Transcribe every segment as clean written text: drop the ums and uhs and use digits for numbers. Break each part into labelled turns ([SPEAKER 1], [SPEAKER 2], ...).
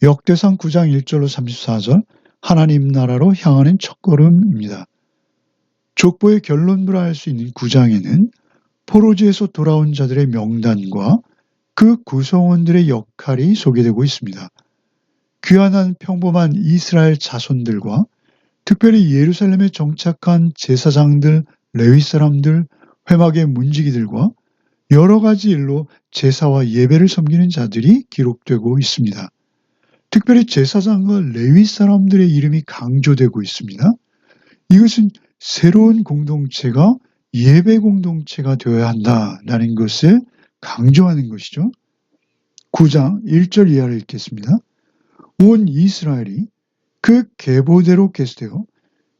[SPEAKER 1] 역대상 9장 1절로 34절 하나님 나라로 향하는 첫걸음입니다. 족보의 결론부라 할 수 있는 9장에는 포로지에서 돌아온 자들의 명단과 그 구성원들의 역할이 소개되고 있습니다. 귀환한 평범한 이스라엘 자손들과 특별히 예루살렘에 정착한 제사장들, 레위 사람들, 회막의 문지기들과 여러 가지 일로 제사와 예배를 섬기는 자들이 기록되고 있습니다. 특별히 제사장과 레위 사람들의 이름이 강조되고 있습니다. 이것은 새로운 공동체가 예배 공동체가 되어야 한다라는 것을 강조하는 것이죠. 9장 1절 이하를 읽겠습니다. 온 이스라엘이 그 계보대로 계수되어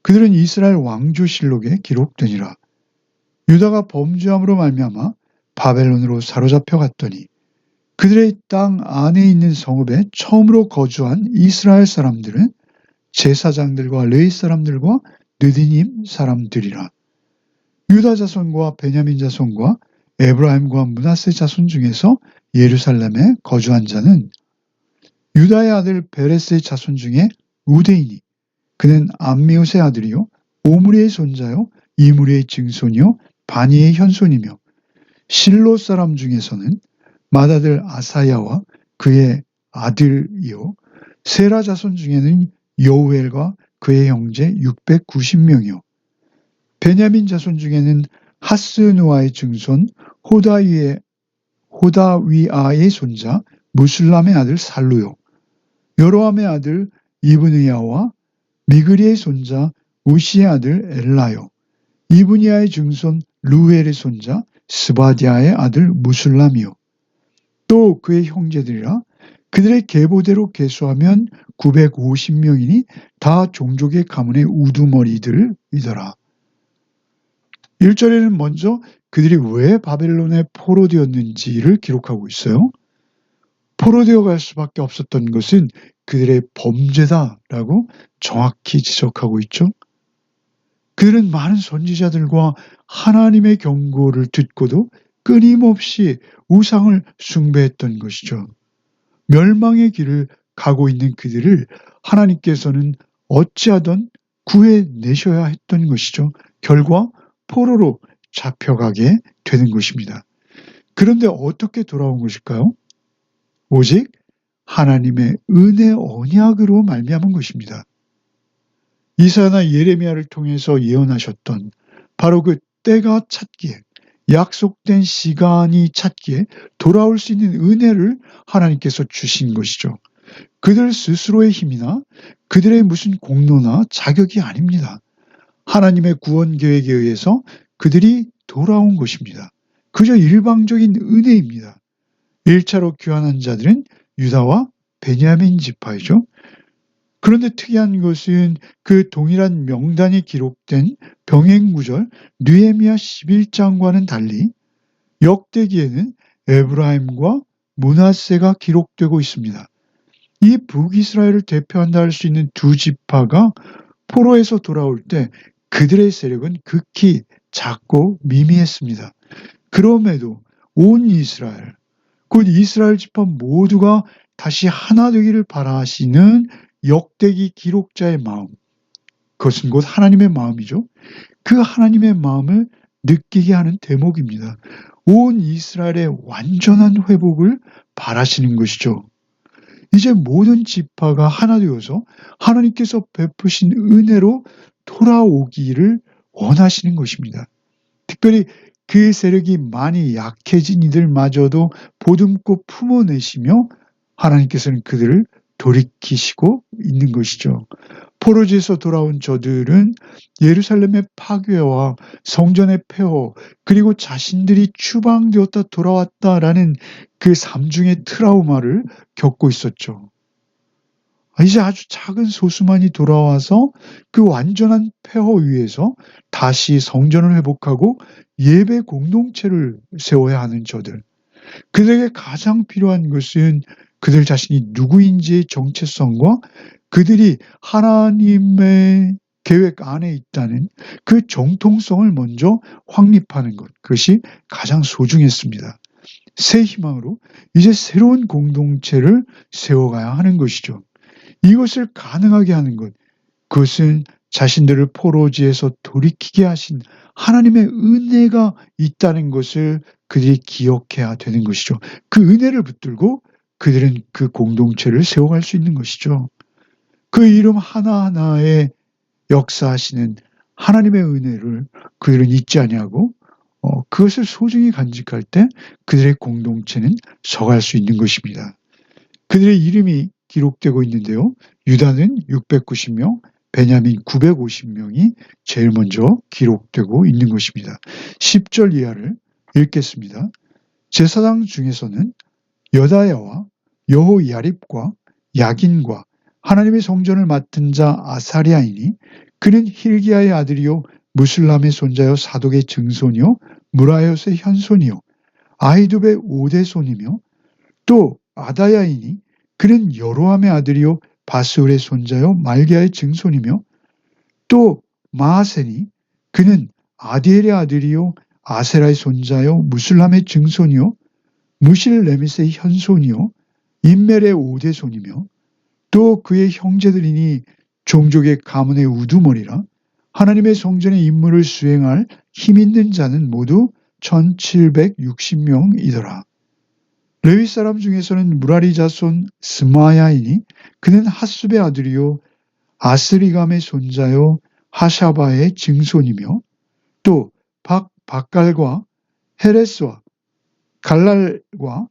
[SPEAKER 1] 그들은 이스라엘 왕조실록에 기록되니라. 유다가 범죄함으로 말미암아 바벨론으로 사로잡혀 갔더니 그들의 땅 안에 있는 성읍에 처음으로 거주한 이스라엘 사람들은 제사장들과 레위 사람들과 느디님 사람들이라. 유다 자손과 베냐민 자손과 에브라임과 므낫세 자손 중에서 예루살렘에 거주한 자는 유다의 아들 베레스의 자손 중에 우데이니 그는 암미옷의 아들이요 오므리의 손자요 이므리의 증손이요 바니의 현손이며 실로 사람 중에서는 맏아들 아사야와 그의 아들이요 세라 자손 중에는 여우엘과 그의 형제 690명이요 베냐민 자손 중에는 하스누아의 증손 호다위아의 손자 무술람의 아들 살루요 여로함의 아들 이브느야와 미그리의 손자 우시의 아들 엘라요 이브니야의 증손 루엘의 손자 스바디아의 아들 무술람이요 또 그의 형제들이라 그들의 계보대로 계수하면 950명이니 다 종족의 가문의 우두머리들이더라. 1절에는 먼저 그들이 왜 바벨론에 포로되었는지를 기록하고 있어요. 포로되어 갈 수밖에 없었던 것은 그들의 범죄다라고 정확히 지적하고 있죠. 그들은 많은 선지자들과 하나님의 경고를 듣고도 끊임없이 우상을 숭배했던 것이죠. 멸망의 길을 가고 있는 그들을 하나님께서는 어찌하든 구해내셔야 했던 것이죠. 결과 포로로 잡혀가게 되는 것입니다. 그런데 어떻게 돌아온 것일까요? 오직 하나님의 은혜 언약으로 말미암은 것입니다. 이사야나 예레미야를 통해서 예언하셨던 바로 그 때가 찼기에 약속된 시간이 찼기에 돌아올 수 있는 은혜를 하나님께서 주신 것이죠. 그들 스스로의 힘이나 그들의 무슨 공로나 자격이 아닙니다. 하나님의 구원 계획에 의해서 그들이 돌아온 것입니다. 그저 일방적인 은혜입니다. 1차로 귀환한 자들은 유다와 베냐민 지파이죠. 그런데 특이한 것은 그 동일한 명단이 기록된 병행구절 느헤미야 11장과는 달리 역대기에는 에브라임과 므낫세가 기록되고 있습니다. 이 북이스라엘을 대표한다 할 수 있는 두 지파가 포로에서 돌아올 때 그들의 세력은 극히 작고 미미했습니다. 그럼에도 온 이스라엘, 곧 이스라엘 지파 모두가 다시 하나 되기를 바라시는 역대기 기록자의 마음, 그것은 곧 하나님의 마음이죠. 그 하나님의 마음을 느끼게 하는 대목입니다. 온 이스라엘의 완전한 회복을 바라시는 것이죠. 이제 모든 지파가 하나 되어서 하나님께서 베푸신 은혜로 돌아오기를 원하시는 것입니다. 특별히 그 세력이 많이 약해진 이들마저도 보듬고 품어내시며 하나님께서는 그들을 돌이키시고 있는 것이죠. 포로지에서 돌아온 저들은 예루살렘의 파괴와 성전의 폐허 그리고 자신들이 추방되었다 돌아왔다라는 그 삼중의 트라우마를 겪고 있었죠. 이제 아주 작은 소수만이 돌아와서 그 완전한 폐허 위에서 다시 성전을 회복하고 예배 공동체를 세워야 하는 저들. 그들에게 가장 필요한 것은 그들 자신이 누구인지의 정체성과 그들이 하나님의 계획 안에 있다는 그 정통성을 먼저 확립하는 것. 그것이 가장 소중했습니다. 새 희망으로 이제 새로운 공동체를 세워가야 하는 것이죠. 이것을 가능하게 하는 것, 그것은 자신들을 포로지에서 돌이키게 하신 하나님의 은혜가 있다는 것을 그들이 기억해야 되는 것이죠. 그 은혜를 붙들고 그들은 그 공동체를 세워갈 수 있는 것이죠. 그 이름 하나하나에 역사하시는 하나님의 은혜를 그들은 잊지 아니하고 그것을 소중히 간직할 때 그들의 공동체는 서갈 수 있는 것입니다. 그들의 이름이 기록되고 있는데요. 유다는 690명, 베냐민 950명이 제일 먼저 기록되고 있는 것입니다. 10절 이하를 읽겠습니다. 제사장 중에서는 여다야와 여호야립과 야긴과 하나님의 성전을 맡은 자 아사리아이니 그는 힐기야의 아들이요 무슬람의 손자요 사독의 증손이요 무라요스의 현손이요 아히두베의 5대 손이며 또 아다야이니 그는 여로함의 아들이요 바스울의 손자요 말기야의 증손이며 또 마하세니 그는 아디엘의 아들이요 아세라의 손자요 무슬람의 증손이요 무실레밋의 현손이요 인멜의 5대 손이며 또 그의 형제들이니 종족의 가문의 우두머리라 하나님의 성전의 임무를 수행할 힘있는 자는 모두 1760명이더라. 레위 사람 중에서는 무라리 자손 스마야이니 그는 핫숲의 아들이요 아스리감의 손자요 하샤바의 증손이며 또 박갈과 헤레스와 갈랄과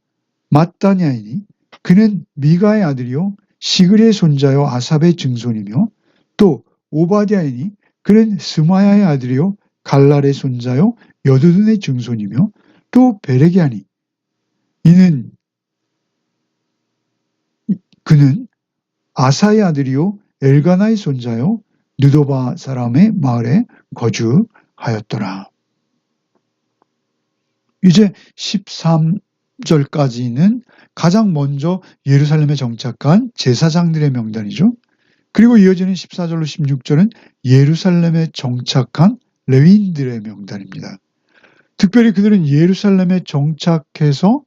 [SPEAKER 1] 마따냐이니 그는 미가의 아들이요 시그리의 손자요 아삽의 증손이며 또 오바댜이니 그는 스마야의 아들이요 갈랄의 손자요 여두둔의 증손이며 또 베레기아니 그는 아사의 아들이요 엘가나의 손자요 느도바 사람의 마을에 거주하였더라. 이제 13절까지는 가장 먼저 예루살렘에 정착한 제사장들의 명단이죠. 그리고 이어지는 14절로 16절은 예루살렘에 정착한 레위인들의 명단입니다. 특별히 그들은 예루살렘에 정착해서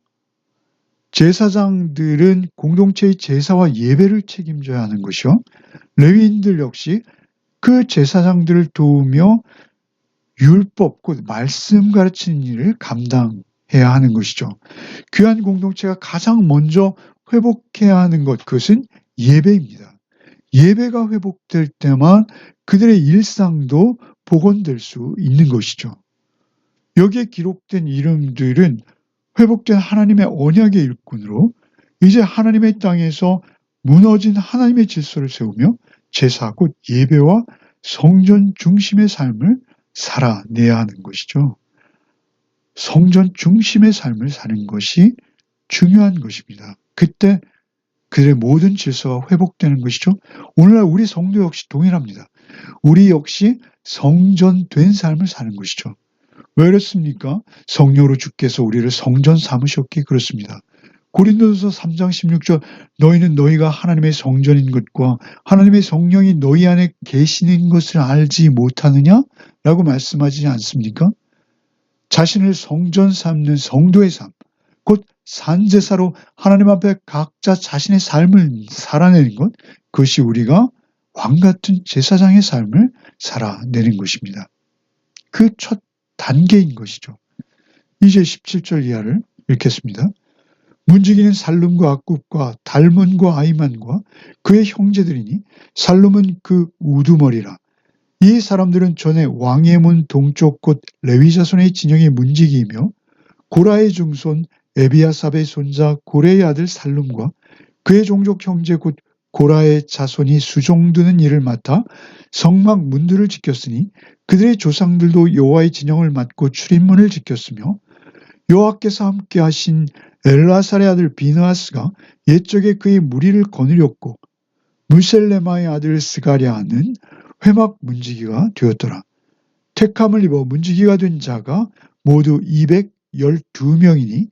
[SPEAKER 1] 제사장들은 공동체의 제사와 예배를 책임져야 하는 것이요. 레위인들 역시 그 제사장들을 도우며 율법, 곧 말씀 가르치는 일을 감당해야 하는 것이죠. 귀한 공동체가 가장 먼저 회복해야 하는 것, 그것은 예배입니다. 예배가 회복될 때만 그들의 일상도 복원될 수 있는 것이죠. 여기에 기록된 이름들은 회복된 하나님의 언약의 일꾼으로 이제 하나님의 땅에서 무너진 하나님의 질서를 세우며 제사 곧 예배와 성전 중심의 삶을 살아내야 하는 것이죠. 성전 중심의 삶을 사는 것이 중요한 것입니다. 그때 그들의 모든 질서가 회복되는 것이죠. 오늘날 우리 성도 역시 동일합니다. 우리 역시 성전된 삶을 사는 것이죠. 왜 그렇습니까? 성령으로 주께서 우리를 성전 삼으셨기에 그렇습니다. 고린도전서 3장 16절 너희는 너희가 하나님의 성전인 것과 하나님의 성령이 너희 안에 계시는 것을 알지 못하느냐? 라고 말씀하지 않습니까? 자신을 성전 삼는 성도의 삶, 곧 산제사로 하나님 앞에 각자 자신의 삶을 살아내는 것, 그것이 우리가 왕같은 제사장의 삶을 살아내는 것입니다. 그 첫 단계인 것이죠. 이제 17절 이하를 읽겠습니다. 문지기는 살룸과 악굽과 달문과 아이만과 그의 형제들이니 살룸은 그 우두머리라. 이 사람들은 전에 왕의 문 동쪽 곳 레위자손의 진영의 문지기이며 고라의 중손 에비아삽의 손자 고레의 아들 살룸과 그의 종족 형제 곧 고라의 자손이 수종드는 일을 맡아 성막 문들을 지켰으니 그들의 조상들도 여호와의 진영을 맡고 출입문을 지켰으며 여호와께서 함께 하신 엘라살의 아들 비느하스가 옛적에 그의 무리를 거느렸고 무셀레마의 아들 스가랴는 회막 문지기가 되었더라. 택함을 입어 문지기가 된 자가 모두 212명이니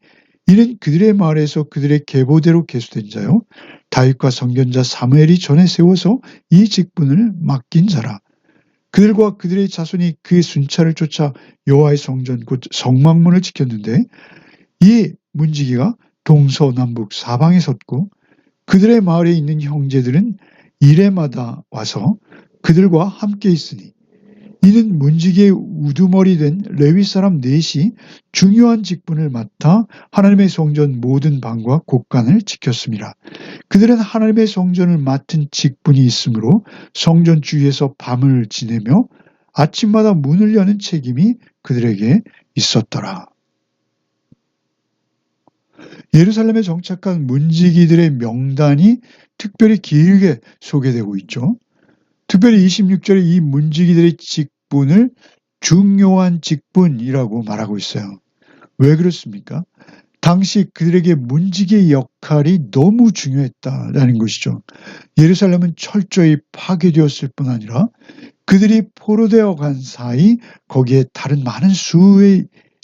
[SPEAKER 1] 이는 그들의 마을에서 그들의 계보대로 계수된 자요 다윗과 선견자 사무엘이 전에 세워서 이 직분을 맡긴 자라. 그들과 그들의 자손이 그의 순찰을 쫓아 여호와의 성전 곧 성막문을 지켰는데 이 문지기가 동서남북 사방에 섰고 그들의 마을에 있는 형제들은 이레마다 와서 그들과 함께 있으니 이는 문지기의 우두머리 된 레위 사람 넷이 중요한 직분을 맡아 하나님의 성전 모든 방과 곳간을 지켰습니다. 그들은 하나님의 성전을 맡은 직분이 있으므로 성전 주위에서 밤을 지내며 아침마다 문을 여는 책임이 그들에게 있었더라. 예루살렘에 정착한 문지기들의 명단이 특별히 길게 소개되고 있죠. 특별히 26절에 이 문지기들의 직분을 중요한 직분이라고 말하고 있어요. 왜 그렇습니까? 당시 그들에게 문지기의 역할이 너무 중요했다라는 것이죠. 예루살렘은 철저히 파괴되었을 뿐 아니라 그들이 포로되어 간 사이 거기에 다른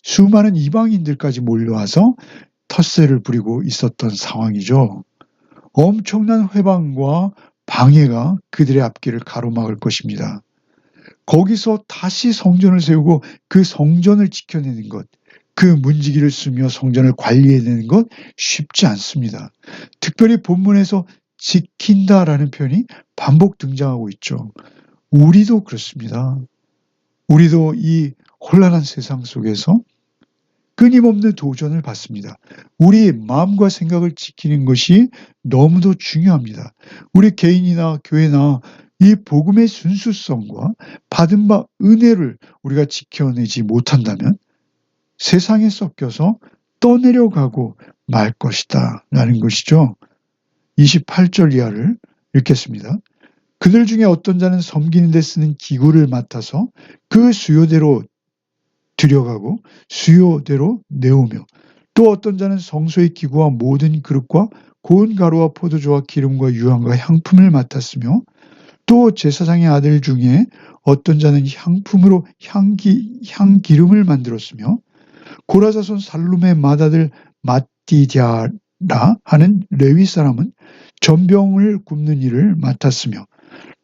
[SPEAKER 1] 수많은 이방인들까지 몰려와서 텃세를 부리고 있었던 상황이죠. 엄청난 회방과 방해가 그들의 앞길을 가로막을 것입니다. 거기서 다시 성전을 세우고 그 성전을 지켜내는 것, 그 문지기를 쓰며 성전을 관리해내는 것 쉽지 않습니다. 특별히 본문에서 지킨다라는 표현이 반복 등장하고 있죠. 우리도 그렇습니다. 우리도 이 혼란한 세상 속에서 끊임없는 도전을 받습니다. 우리의 마음과 생각을 지키는 것이 너무도 중요합니다. 우리 개인이나 교회나 이 복음의 순수성과 받은 바 은혜를 우리가 지켜내지 못한다면 세상에 섞여서 떠내려가고 말 것이다 라는 것이죠. 28절 이하를 읽겠습니다. 그들 중에 어떤 자는 섬기는 데 쓰는 기구를 맡아서 그 수요대로 들여가고 수요대로 내오며 또 어떤 자는 성소의 기구와 모든 그릇과 고운 가루와 포도주와 기름과 유향과 향품을 맡았으며 또 제사장의 아들 중에 어떤 자는 향품으로 향기름을 만들었으며 고라자손 살룸의 맏아들 마띠디아라 하는 레위 사람은 전병을 굽는 일을 맡았으며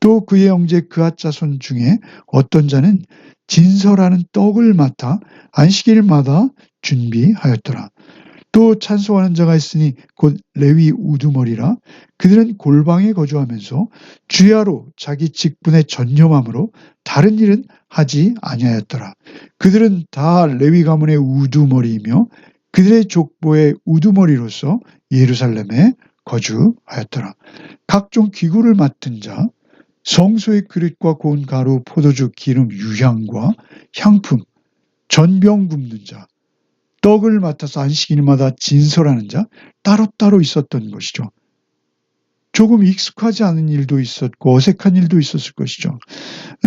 [SPEAKER 1] 또 그의 형제 그앗 자손 중에 어떤 자는 진설하는 떡을 맡아 안식일마다 준비하였더라. 또 찬송하는 자가 있으니 곧 레위 우두머리라. 그들은 골방에 거주하면서 주야로 자기 직분에 전념함으로 다른 일은 하지 아니하였더라. 그들은 다 레위 가문의 우두머리이며 그들의 족보의 우두머리로서 예루살렘에 거주하였더라. 각종 기구를 맡은 자, 성소의 그릇과 고운 가루, 포도주, 기름, 유향과 향품, 전병 굽는 자, 떡을 맡아서 안식일마다 진설하는 자 따로따로 있었던 것이죠. 조금 익숙하지 않은 일도 있었고 어색한 일도 있었을 것이죠.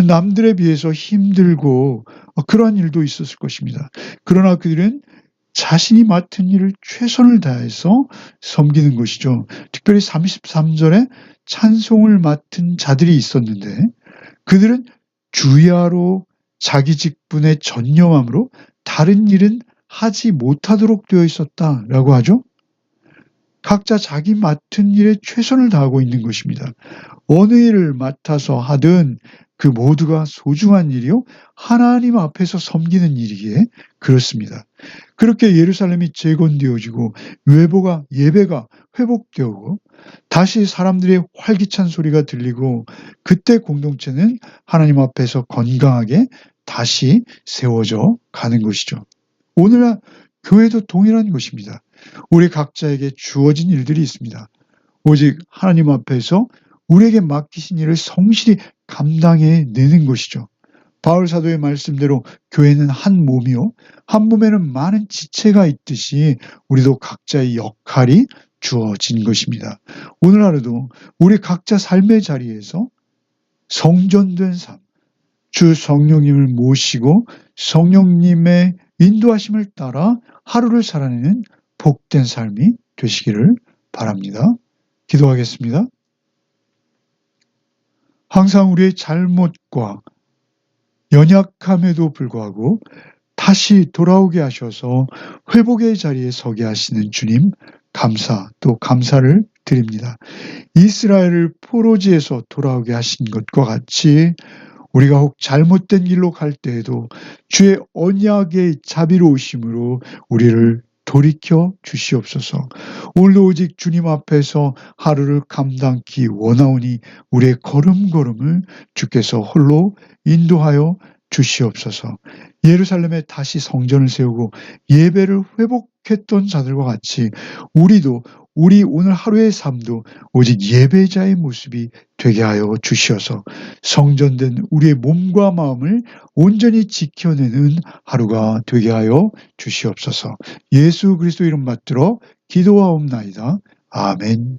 [SPEAKER 1] 남들에 비해서 힘들고 그러한 일도 있었을 것입니다. 그러나 그들은 자신이 맡은 일을 최선을 다해서 섬기는 것이죠. 특별히 33절에 찬송을 맡은 자들이 있었는데 그들은 주야로 자기 직분에 전념함으로 다른 일은 하지 못하도록 되어 있었다라고 하죠. 각자 자기 맡은 일에 최선을 다하고 있는 것입니다. 어느 일을 맡아서 하든 그 모두가 소중한 일이요 하나님 앞에서 섬기는 일이기에 그렇습니다. 그렇게 예루살렘이 재건되어지고 예배가 회복되고 다시 사람들의 활기찬 소리가 들리고 그때 공동체는 하나님 앞에서 건강하게 다시 세워져 가는 것이죠. 오늘날 교회도 동일한 것입니다. 우리 각자에게 주어진 일들이 있습니다. 오직 하나님 앞에서 우리에게 맡기신 일을 성실히 감당해내는 것이죠. 바울 사도의 말씀대로 교회는 한 몸이요 한 몸에는 많은 지체가 있듯이 우리도 각자의 역할이 주어진 것입니다. 오늘 하루도 우리 각자 삶의 자리에서 성전된 삶, 주 성령님을 모시고 성령님의 인도하심을 따라 하루를 살아내는 복된 삶이 되시기를 바랍니다. 기도하겠습니다. 항상 우리의 잘못과 연약함에도 불구하고 다시 돌아오게 하셔서 회복의 자리에 서게 하시는 주님 감사 또 감사를 드립니다. 이스라엘을 포로지에서 돌아오게 하신 것과 같이 우리가 혹 잘못된 길로 갈 때에도 주의 언약의 자비로우심으로 우리를 돌이켜 주시옵소서. 오늘도 오직 주님 앞에서 하루를 감당기 원하오니 우리의 걸음걸음을 주께서 홀로 인도하여 주시옵소서. 예루살렘에 다시 성전을 세우고 예배를 회복했던 자들과 같이 우리도 우리 오늘 하루의 삶도 오직 예배자의 모습이 되게 하여 주시어서 성전된 우리의 몸과 마음을 온전히 지켜내는 하루가 되게 하여 주시옵소서. 예수 그리스도 이름 받들어 기도하옵나이다. 아멘.